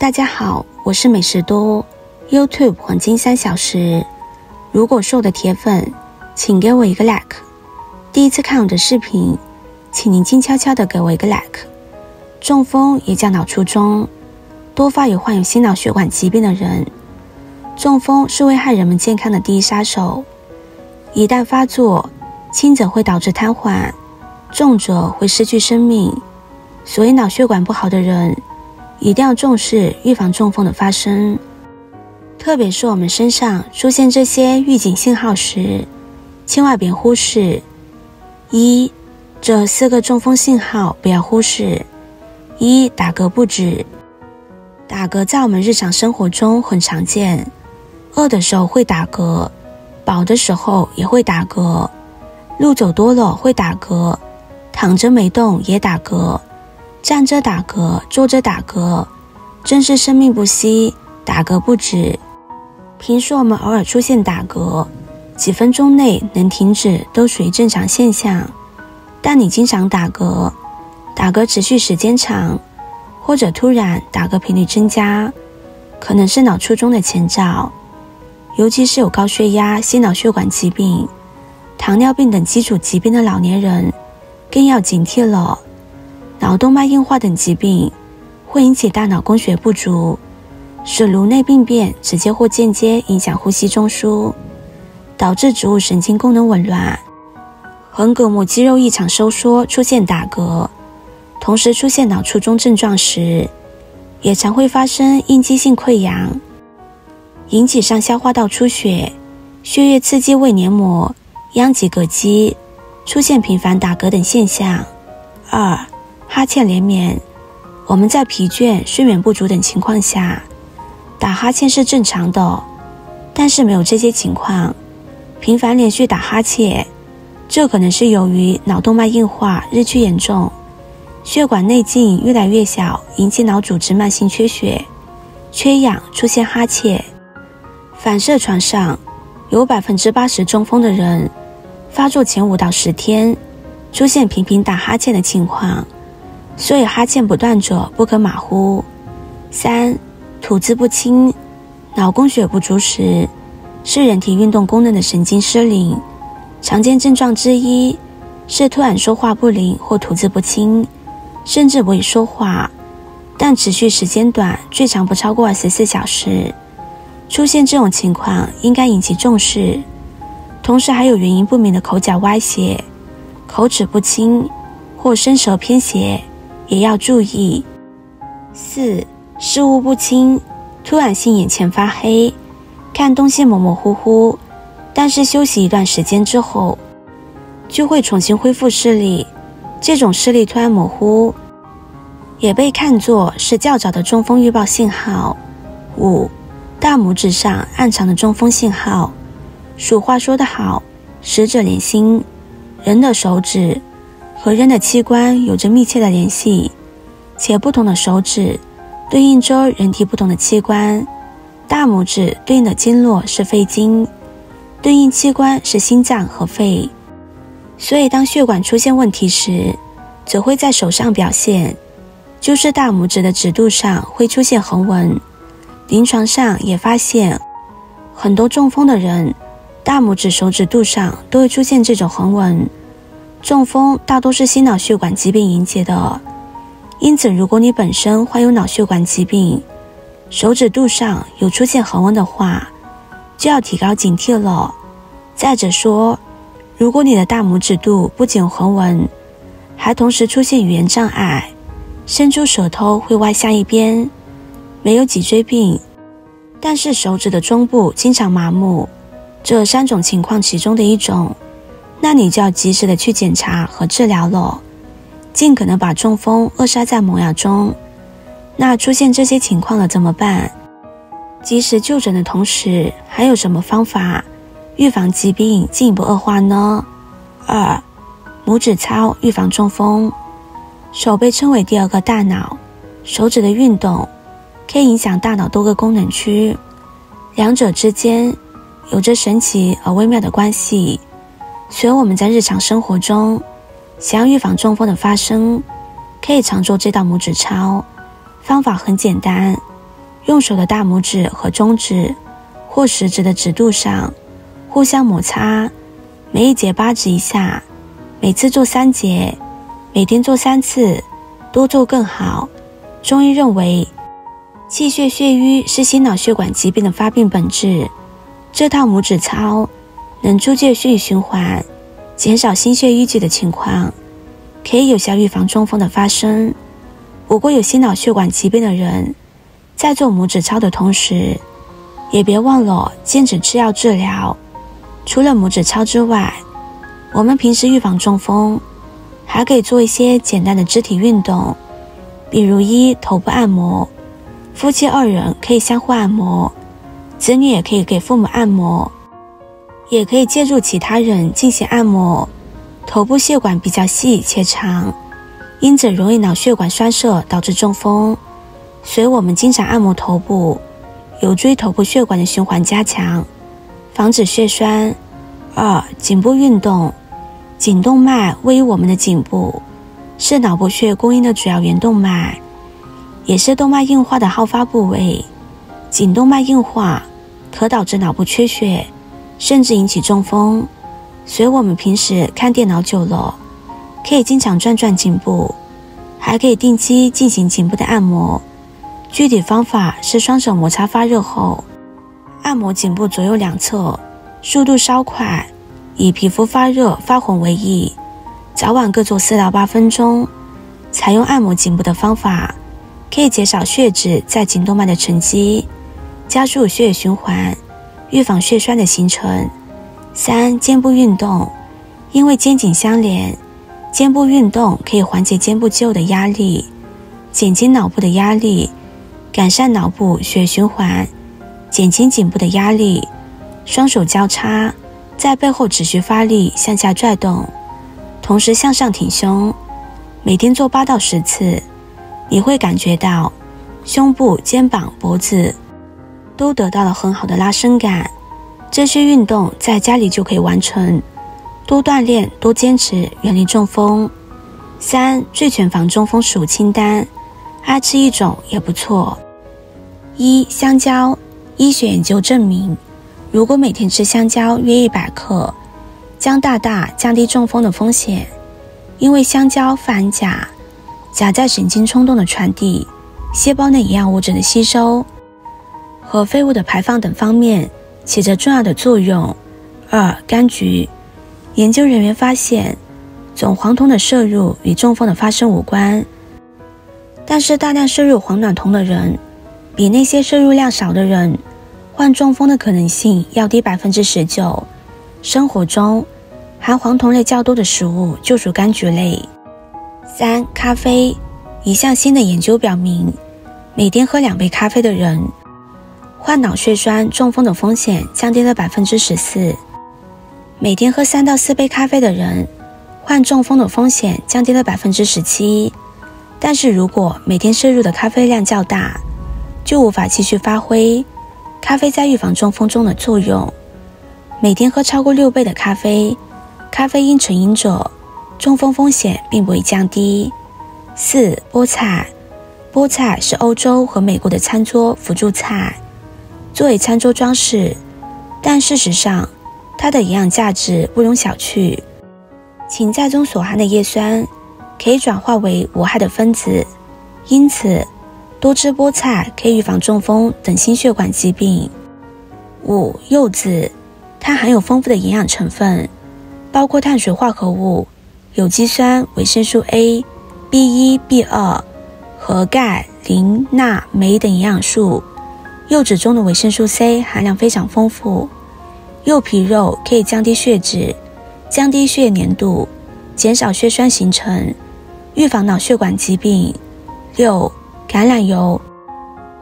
大家好，我是美食多 YouTube 黄金3小时。如果是我的铁粉，请给我一个 like。第一次看我的视频，请您静悄悄地给我一个 like。中风也叫脑卒中，多发于患有心脑血管疾病的人。中风是危害人们健康的第一杀手，一旦发作，轻者会导致瘫痪，重者会失去生命。所以脑血管不好的人一定要重视预防中风的发生，特别是我们身上出现这些预警信号时，千万别忽视。这4个中风信号不要忽视。打嗝不止。打嗝在我们日常生活中很常见，饿的时候会打嗝，饱的时候也会打嗝，路走多了会打嗝，躺着没动也打嗝，站着打嗝，坐着打嗝，真是生命不息，打嗝不止。平时我们偶尔出现打嗝，几分钟内能停止都属于正常现象。但你经常打嗝，打嗝持续时间长，或者突然打嗝频率增加，可能是脑卒中的前兆。尤其是有高血压、心脑血管疾病、糖尿病等基础疾病的老年人，更要警惕了。脑动脉硬化等疾病会引起大脑供血不足，使颅内病变直接或间接影响呼吸中枢，导致植物神经功能紊乱。横膈膜肌肉异常收缩，出现打嗝，同时出现脑卒中症状时，也常会发生应激性溃疡，引起上消化道出血，血液刺激胃黏膜，殃及膈肌，出现频繁打嗝等现象。哈欠连绵。我们在疲倦、睡眠不足等情况下，打哈欠是正常的，但是没有这些情况，频繁连续打哈欠，这可能是由于脑动脉硬化日趋严重，血管内径越来越小，引起脑组织慢性缺血、缺氧，出现哈欠。反射床上有 80% 中风的人，发作前5到10天出现频频打哈欠的情况，所以哈欠不断者不可马虎。吐字不清。脑供血不足时，是人体运动功能的神经失灵，常见症状之一是突然说话不灵或吐字不清，甚至不会说话，但持续时间短，最长不超过24小时。出现这种情况应该引起重视。同时还有原因不明的口角歪斜、口齿不清或伸舌偏斜，也要注意。视物不清，突然性眼前发黑，看东西模模糊糊，但是休息一段时间之后就会重新恢复视力，这种视力突然模糊也被看作是较早的中风预报信号。大拇指上暗藏的中风信号。俗话说得好，食指连心，人的手指和人的器官有着密切的联系，且不同的手指对应着人体不同的器官。大拇指对应的经络是肺经，对应器官是心脏和肺，所以当血管出现问题时，则会在手上表现，就是大拇指的指肚上会出现横纹。临床上也发现，很多中风的人大拇指手指肚上都会出现这种横纹。中风大多是心脑血管疾病引起的，因此如果你本身患有脑血管疾病，手指肚上有出现横纹的话，就要提高警惕了。再者说，如果你的大拇指肚不仅有横纹，还同时出现语言障碍，伸出舌头会歪向一边，没有脊椎病，但是手指的中部经常麻木，这3种情况其中的一种，那你就要及时的去检查和治疗了，尽可能把中风扼杀在萌芽中。那出现这些情况了怎么办？及时就诊的同时，还有什么方法预防疾病进一步恶化呢？拇指操预防中风。手被称为第2个大脑，手指的运动可以影响大脑多个功能区，两者之间有着神奇而微妙的关系。所以我们在日常生活中想要预防中风的发生，可以常做这道拇指操。方法很简单，用手的大拇指和中指或食指的指肚上互相摩擦，每一节8指以下，每次做3节，每天做3次，多做更好。中医认为，气血血瘀是心脑血管疾病的发病本质。这套拇指操能助借血液循环，减少心血淤积的情况，可以有效预防中风的发生。不过有心脑血管疾病的人，在做拇指操的同时，也别忘了坚持吃药治疗。除了拇指操之外，我们平时预防中风，还可以做一些简单的肢体运动，比如头部按摩，夫妻2人可以相互按摩，子女也可以给父母按摩，也可以借助其他人进行按摩。头部血管比较细且长，因此容易脑血管栓塞导致中风，所以我们经常按摩头部，有助于头部血管的循环加强，防止血栓。2、颈部运动。颈动脉位于我们的颈部，是脑部血液供应的主要原动脉，也是动脉硬化的好发部位。颈动脉硬化可导致脑部缺血，甚至引起中风。所以我们平时看电脑久了，可以经常转转颈部，还可以定期进行颈部的按摩。具体方法是双手摩擦发热后，按摩颈部左右两侧，速度稍快，以皮肤发热发红为宜，早晚各做4到8分钟。采用按摩颈部的方法，可以减少血脂在颈动脉的沉积，加速血液循环，预防血栓的形成。3、肩部运动。因为肩颈相连，肩部运动可以缓解肩部肌肉的压力，减轻脑部的压力，改善脑部血液循环，减轻颈部的压力。双手交叉，在背后持续发力向下拽动，同时向上挺胸，每天做8到10次，你会感觉到胸部、肩膀、脖子都得到了很好的拉伸感。这些运动在家里就可以完成，多锻炼，多坚持，远离中风。3、最全防中风食物清单，爱吃1种也不错。1、香蕉。医学研究证明，如果每天吃香蕉约100克，将大大降低中风的风险。因为香蕉富钾，钾在神经冲动的传递、细胞内营养物质的吸收和废物的排放等方面起着重要的作用。2、柑橘。研究人员发现，总黄酮的摄入与中风的发生无关，但是大量摄入黄暖酮的人，比那些摄入量少的人患中风的可能性要低 19%。 生活中含黄酮类较多的食物就属柑橘类。3、咖啡。一项新的研究表明，每天喝2杯咖啡的人，患脑血栓中风的风险降低了 14%。 每天喝3到4杯咖啡的人，患中风的风险降低了 17%。 但是如果每天摄入的咖啡量较大，就无法继续发挥咖啡在预防中风中的作用。每天喝超过6杯的咖啡，咖啡因成瘾者中风风险并不会降低。4、菠菜。菠菜是欧洲和美国的餐桌辅助菜，作为餐桌装饰，但事实上它的营养价值不容小觑。芹菜中所含的叶酸可以转化为无害的分子，因此多吃菠菜可以预防中风等心血管疾病。5、柚子。它含有丰富的营养成分，包括碳水化合物、有机酸、维生素 A、B1、B2 和钙、磷、钠、镁等营养素。柚子中的维生素 C 含量非常丰富。柚皮肉可以降低血脂，降低血液粘度，减少血栓形成，预防脑血管疾病。6、橄榄油。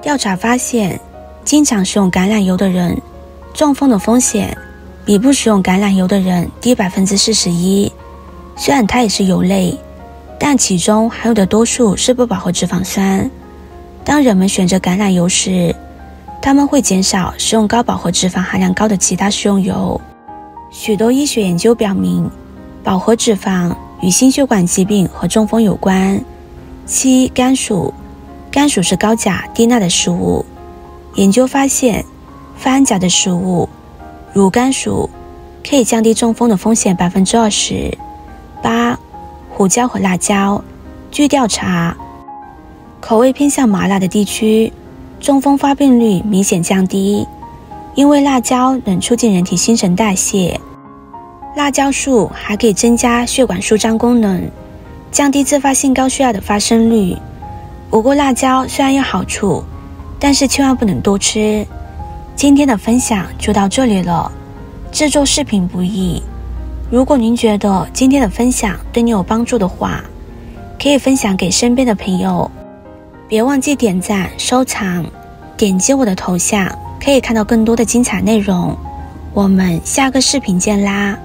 调查发现，经常食用橄榄油的人，中风的风险比不食用橄榄油的人低 41%。 虽然它也是油类，但其中含有的多数是不饱和脂肪酸。当人们选择橄榄油时，他们会减少食用高饱和脂肪含量高的其他食用油。许多医学研究表明，饱和脂肪与心血管疾病和中风有关。7、甘薯。甘薯是高钾低钠的食物，研究发现，番茄的食物如甘薯可以降低中风的风险 20%。 8. 胡椒和辣椒，据调查，口味偏向麻辣的地区，中风发病率明显降低，因为辣椒能促进人体新陈代谢。辣椒素还可以增加血管舒张功能，降低自发性高血压的发生率。不过辣椒虽然有好处，但是千万不能多吃。今天的分享就到这里了，制作视频不易，如果您觉得今天的分享对你有帮助的话，可以分享给身边的朋友，别忘记点赞、收藏，点击我的头像，可以看到更多的精彩内容。我们下个视频见啦！